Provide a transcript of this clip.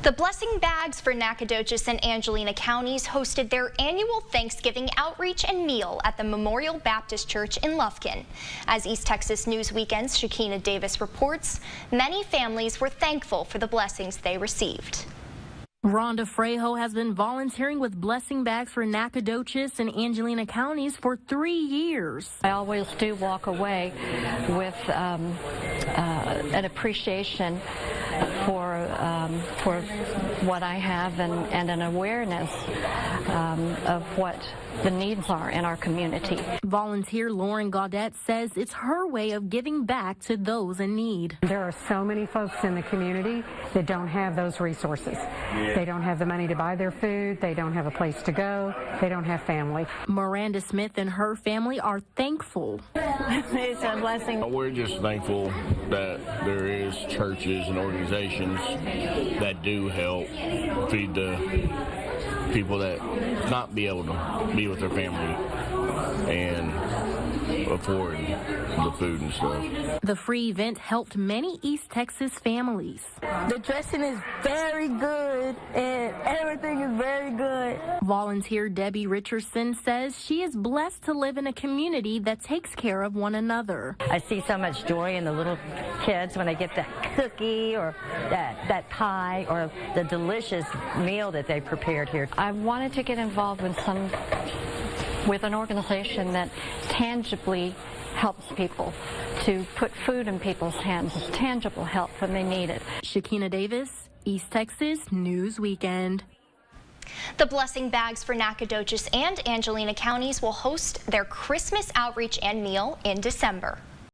The Blessing Bags for Nacogdoches and Angelina Counties hosted their annual Thanksgiving outreach and meal at the Memorial Baptist Church in Lufkin. As East Texas News Weekend's Shakina Davis reports, many families were thankful for the blessings they received. Rhonda Frejo has been volunteering with Blessing Bags for Nacogdoches and Angelina Counties for 3 years. I always do walk away with an appreciation for what I have and an awareness of what the needs are in our community. Volunteer Lauren Gaudette says it's her way of giving back to those in need. There are so many folks in the community that don't have those resources. They don't have the money to buy their food, they don't have a place to go, they don't have family. Miranda Smith and her family are thankful. It's a blessing. We're just thankful that there is churches and organizations that do help feed the people that not be able to be with their family and afford the food and stuff. The free event helped many East Texas families. The dressing is very good and everything is very good. Volunteer Debbie Richardson says she is blessed to live in a community that takes care of one another. I see so much joy in the little kids when they get that cookie or that pie or the delicious meal that they prepared here. I wanted to get involved with an organization that tangibly helps people, to put food in people's hands, tangible help when they need it. Shakina Davis, East Texas News Weekend. The Blessing Bags for Nacogdoches and Angelina Counties will host their Christmas outreach and meal in December.